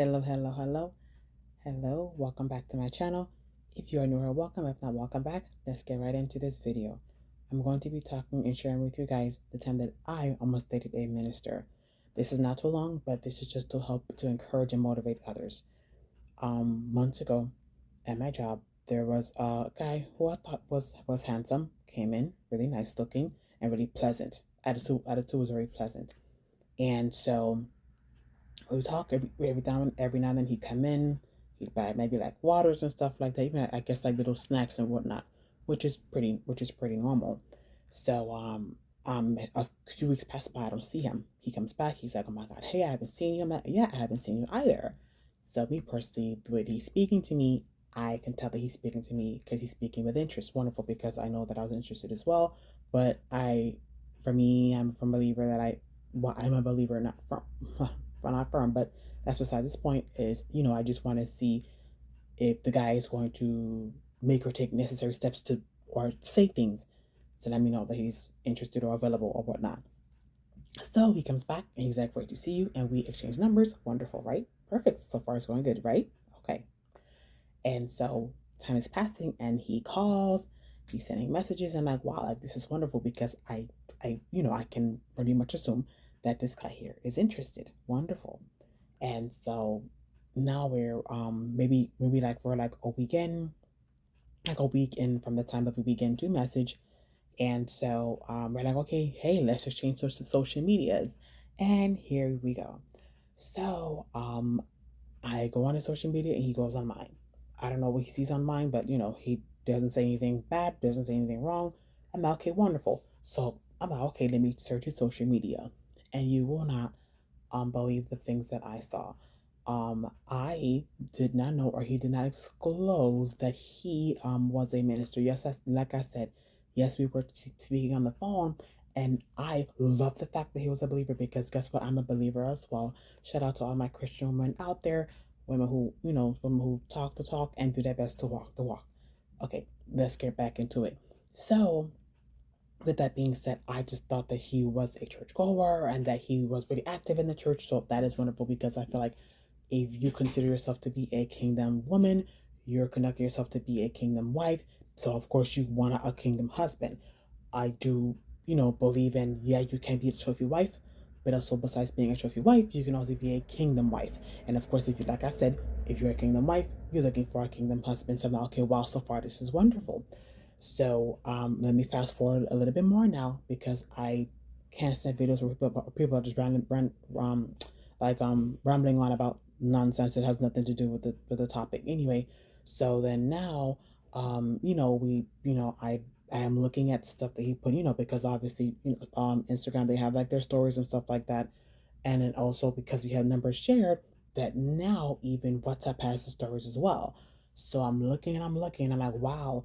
Hello, welcome back to my channel. If you are new here, welcome. If not, welcome back. Let's get right into this video. I'm going to be talking and sharing with you guys the time that I almost dated a minister. This is not too long, but this is just to help to encourage and motivate others. Months ago at my job, there was a guy who I thought was handsome, came in, really nice looking and really pleasant. Attitude was very pleasant. And so we would talk every now and then. He'd come in, he'd buy maybe like waters and stuff like that. Even I guess like little snacks and whatnot, which is pretty normal. So a few weeks pass by, I don't see him. He comes back, he's like, "Oh my God, hey, I haven't seen you." I'm like, "Yeah, I haven't seen you either." So me personally, the way that he's speaking to me, I can tell that he's speaking to me because he's speaking with interest. Wonderful, because I know that I was interested as well. But for me, I'm a firm believer that I'm a believer, not firm, well, not firm, but that's besides this point. Is I just want to see if the guy is going to make or take necessary steps to or say things to let me know that he's interested or available or whatnot. So he comes back and he's like, "Great to see you," and we exchange numbers. Wonderful, right? Perfect. So far it's going good, right? Okay. And so time is passing and he calls, he's sending messages. I'm like, wow, like this is wonderful, because I can pretty much assume that this guy here is interested. Wonderful. And so now we're maybe like we're like a week in from the time that we begin to message. And so we're like, okay, hey, let's exchange social medias. And here we go. So I go on his social media and he goes on mine. I don't know what he sees on mine, but he doesn't say anything bad, doesn't say anything wrong. I'm like, okay, wonderful. So I'm like, okay, let me search his social media. And you will not believe the things that I saw. I did not know, or he did not disclose that he was a minister. Yes, like I said, yes, we were speaking on the phone, and I love the fact that he was a believer, because guess what? I'm a believer as well. Shout out to all my Christian women out there, women who talk the talk and do their best to walk the walk. Okay, let's get back into it. So, with that being said, I just thought that he was a church goer and that he was really active in the church. So that is wonderful, because I feel like if you consider yourself to be a kingdom woman, you're conducting yourself to be a kingdom wife. So of course you want a kingdom husband. I do, believe in, yeah, you can be a trophy wife, but also besides being a trophy wife, you can also be a kingdom wife. And of course, if you, like I said, if you're a kingdom wife, you're looking for a kingdom husband. So I'm like, okay, wow, so far this is wonderful. So let me fast forward a little bit more now, because I can't stand videos where people are just rambling on about nonsense that has nothing to do with the topic anyway. So then now, I am looking at stuff that he put, because obviously, Instagram, they have like their stories and stuff like that, and then also because we have numbers shared, that now even WhatsApp has the stories as well. So I'm looking, and I'm like, wow.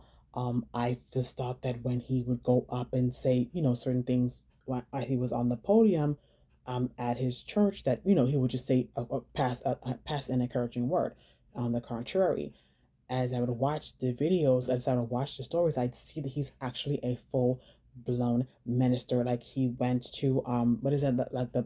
I just thought that when he would go up and say, certain things when he was on the podium, at his church, that he would just say pass an encouraging word. On the contrary, as I would watch the videos, as I would watch the stories, I'd see that he's actually a full blown minister. Like he went to what is it, like the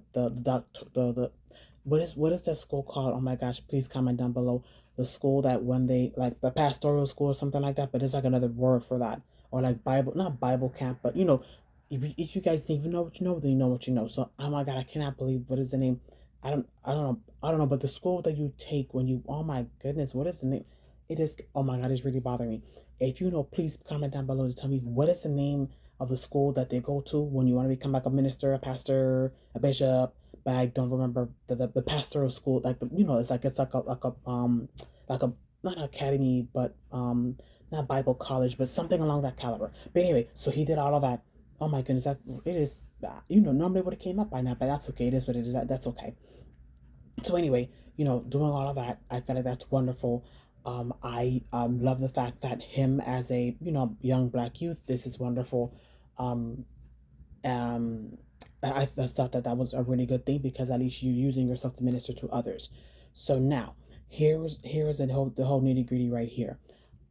what is that school called? Oh my gosh, please comment down below. The school that when they, like the pastoral school or something like that, but it's like another word for that. Or like Bible, not Bible camp, but if you guys even know what you know, then you know what you know. So oh my God, I cannot believe, what is the name? I don't know, but the school that you take when you, oh my goodness, what is the name? It is, oh my God, it's really bothering me. If you know, please comment down below to tell me what is the name of the school that they go to when you want to become like a minister, a pastor, a bishop. But I don't remember the pastoral school, like it's like a not academy, but not Bible college, but something along that caliber. But anyway, so he did all of that. Oh my goodness, that it is, normally would have came up by now, but that's okay. It is what it is. That's okay. So anyway, doing all of that, I feel like that's wonderful. I love the fact that him as a young black youth, this is wonderful. Um, um, I just thought that that was a really good thing, because at least you're using yourself to minister to others. So now here's the whole nitty gritty right here.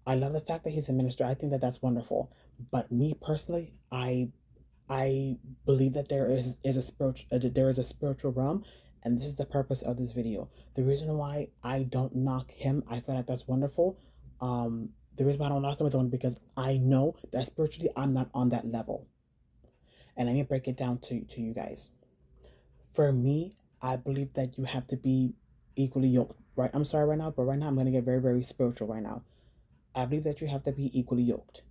I love the fact that he's a minister. I think that that's wonderful. But me personally, I believe that there is a spiritual realm, And this is the purpose of this video. The reason why I don't knock him, I feel like that's wonderful. The reason why I don't knock him is only because I know that spiritually I'm not on that level. And let me break it down to you guys. For me, I believe that you have to be equally yoked. Right? I'm sorry right now, but right now I'm going to get very, very spiritual right now. I believe that you have to be equally yoked.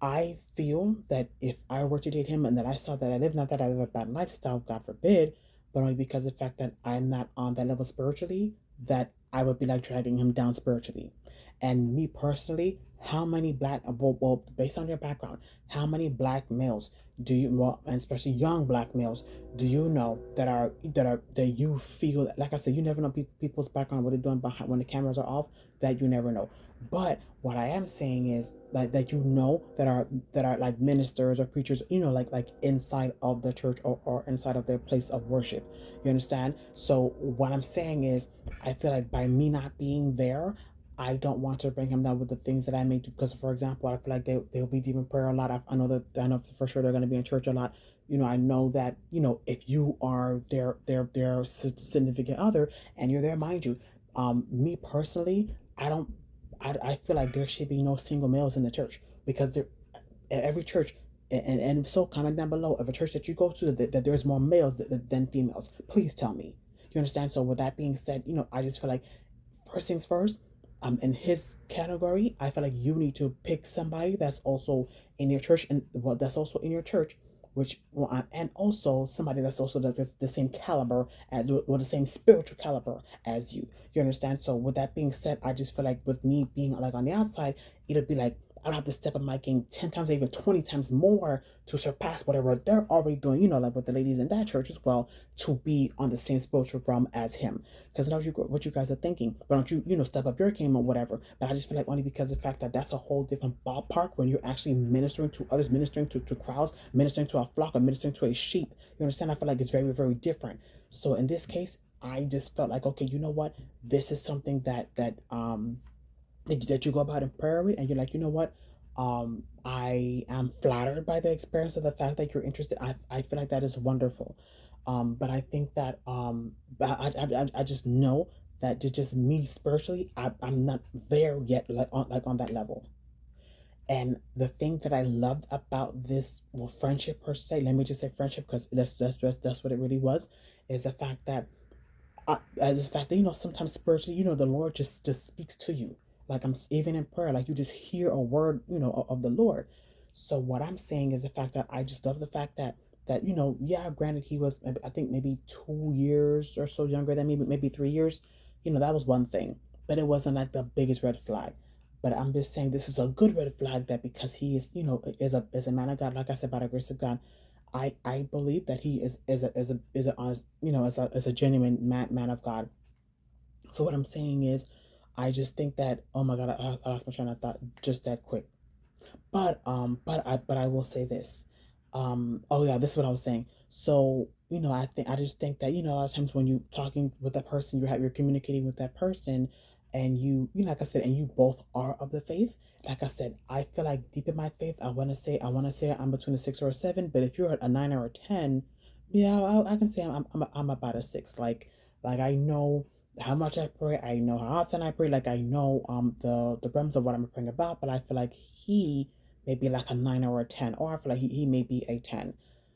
I feel that if I were to date him and that I saw that I live, not that I live a bad lifestyle, God forbid, but only because of the fact that I'm not on that level spiritually, that I would be like dragging him down spiritually. And me personally, how many well, based on your background, how many black males do you, well, and especially young black males, do you know that you feel, like I said, you never know people's background, what they're doing behind when the cameras are off, that you never know. But what I am saying is that you know that are like ministers or preachers, like inside of the church, or inside of their place of worship. You understand? So what I'm saying is, I feel like by me not being there, I don't want to bring him down with the things that I may do. Because, for example, I feel like they'll be deep in prayer a lot. I know for sure they're going to be in church a lot. I know that, if you are their significant other and you're there, mind you, me personally, I feel like there should be no single males in the church, because there, at every church, and so comment down below of a church that you go to that there's more males than females. Please tell me. You understand? So with that being said, I just feel like, first things first, in his category, I feel like you need to pick somebody that's also in your church, and well, that's also in your church, which, and also somebody that's also the same caliber as, or the same spiritual caliber as you. You understand? So with that being said, I just feel like with me being like on the outside, it'll be like I don't have to step up my game 10 times or even 20 times more to surpass whatever they're already doing, like with the ladies in that church as well, to be on the same spiritual realm as him. Because I know what you guys are thinking, why don't you, step up your game or whatever? But I just feel like only because of the fact that that's a whole different ballpark when you're actually ministering to others, ministering to crowds, ministering to a flock, or ministering to a sheep. You understand? I feel like it's very, very different. So in this case, I just felt like, okay, you know what? This is something that you go about in prayer with, and you're like, you know what, I am flattered by the experience of the fact that you're interested. I feel like that is wonderful. But I think that but I just know that just me spiritually, I'm not there yet, like on that level. And the thing that I loved about this, well, friendship per se, let me just say friendship, because that's what it really was, is the fact that, as this fact that, sometimes spiritually, the Lord just speaks to you, like I'm even in prayer, like you just hear a word, of the Lord. So what I'm saying is the fact that I just love the fact that yeah, granted, he was, I think, maybe 2 years or so younger than me, but maybe 3 years. That was one thing, but it wasn't like the biggest red flag. But I'm just saying this is a good red flag, that because he is, is a man of God, like I said, by the grace of God, I believe that he is a honest, as a genuine man of God. So what I'm saying is, I just think that, oh my God, I lost my train of thought just that quick. But I will say this. Oh yeah, this is what I was saying. So, I just think that, a lot of times when you talking with that person, you're communicating with that person, and like I said, and you both are of the faith. Like I said, I feel like deep in my faith, I want to say I'm between a 6 or a 7. But if you're a 9 or a 10, yeah, I can say I'm about a 6. Like I know how much I pray. I know how often I pray. Like I know the realms of what I'm praying about. But I feel like he maybe like a 9 or a 10, or I feel like he may be a 10.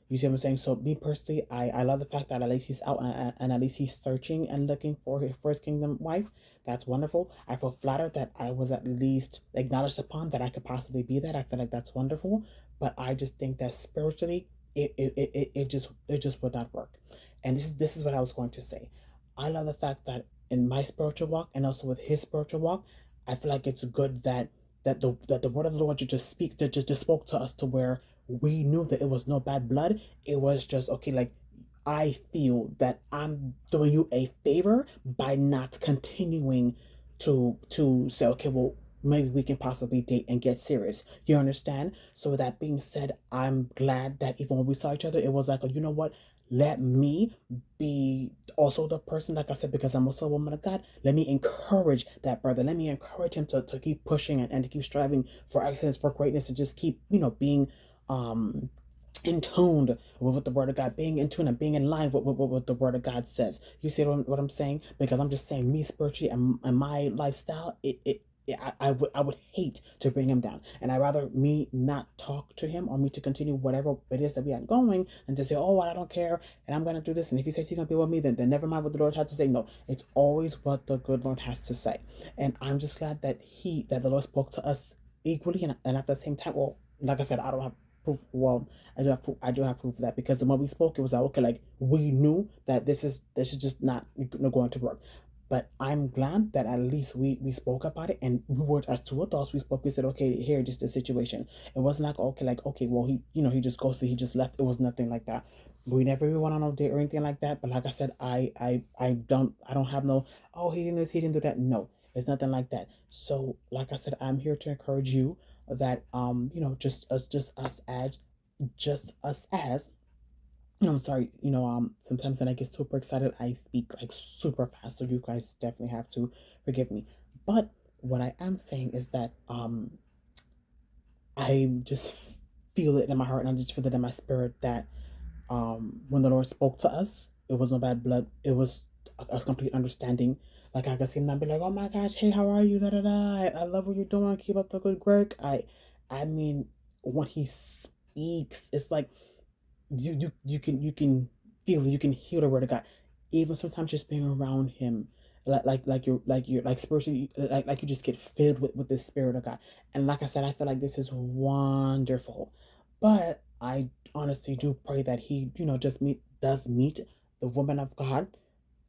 You see what I'm saying? So me personally, I love the fact that at least he's out, and at least he's searching and looking for his first kingdom wife. That's wonderful. I feel flattered that I was at least acknowledged upon that I could possibly be that. I feel like that's wonderful. But I just think that spiritually, it just would not work. And this is what I was going to say. I love the fact that in my spiritual walk, and also with his spiritual walk, I feel like it's good that the word of the Lord just speaks, that just spoke to us, to where we knew that it was no bad blood. It was just, okay, like, I feel that I'm doing you a favor by not continuing to say, okay, well, maybe we can possibly date and get serious. You understand? So with that being said, I'm glad that even when we saw each other, it was like, oh, you know what? Let me be also the person, like I said, because I'm also a woman of God. Let me encourage that brother. Let me encourage him to keep pushing, and to keep striving for excellence, for greatness, and just keep, being, um, in tune with what the word of God, being in tune and being in line with what the word of God says. You see what I'm saying? Because I'm just saying, me spiritually and my lifestyle, I would hate to bring him down, and I rather me not talk to him or me to continue whatever it is that we are going, and to say, oh, I don't care and I'm gonna do this, and if he says he's gonna be with me, then never mind what the Lord has to say. No, it's always what the good Lord has to say, and I'm just glad that the Lord spoke to us equally, and at the same time, well, like I said, I don't have proof. Well, I do have proof of that, because the moment we spoke, it was like, okay, like we knew that this is just not going to work. But I'm glad that at least we spoke about it, and we were, as two adults, we spoke. We said, okay, here, just the situation. It wasn't like, okay, well, he just ghosted, he just left. It was nothing like that. We never really went on a date or anything like that. But like I said, I don't have no, oh, he didn't do that. No, it's nothing like that. So like I said, I'm here to encourage you that just us as I'm sorry, sometimes when I get super excited, I speak like super fast, so you guys definitely have to forgive me. But what I am saying is that I just feel it in my heart, and I just feel it in my spirit that when the Lord spoke to us, it was no bad blood. It was a complete understanding. Like I could see him and be like, "Oh my gosh, hey, how are you? Da da da. I love what you're doing. Keep up the good work." I mean, when he speaks, it's like you can feel it, you can hear the word of God. Even sometimes just being around him, you're like spiritually, like you just get filled with the spirit of God. And like I said, I feel like this is wonderful. But I honestly do pray that he, just does meet the woman of God,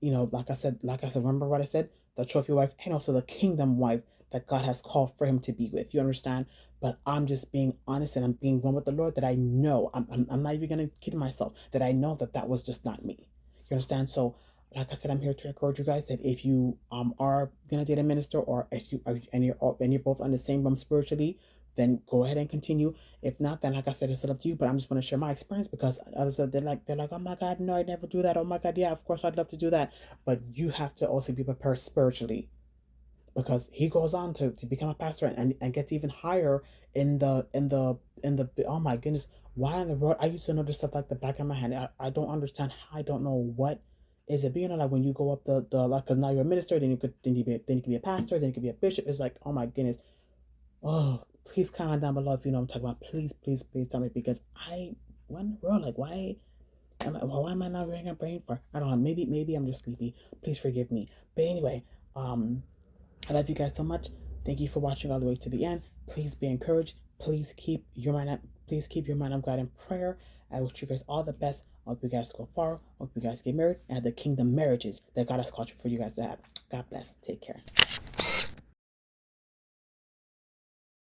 like I said, remember what I said? The trophy wife and also the kingdom wife that God has called for him to be with. You understand? But I'm just being honest, and I'm being one with the Lord, that I know, I'm not even going to kid myself, that I know that was just not me. You understand? So, like I said, I'm here to encourage you guys that if you are gonna date a minister, or if you are, and you're both on the same room spiritually, then go ahead and continue. If not, then like I said, it's up to you. But I'm just going to share my experience, because others they're like, oh my God, no, I never do that. Oh my God, yeah, of course I'd love to do that. But you have to also be prepared spiritually, because he goes on to become a pastor, and gets even higher in the oh my goodness, why in the world I used to know this stuff like the back of my hand. I don't understand how. I don't know what is it. But like when you go up the like, because now you're a minister, then you could be a pastor, then you could be a bishop. It's like, oh my goodness. Oh, please comment down below if you know what I'm talking about. Please, please, please tell me, because what in the world, like, why am I not wearing a brain for? I don't know. Maybe I'm just sleepy. Please forgive me. But anyway, I love you guys so much. Thank you for watching all the way to the end. Please be encouraged. Please keep your mind on God in prayer. I wish you guys all the best. I hope you guys go far. I hope you guys get married and have the kingdom marriages that God has called for you guys to have. God bless. Take care.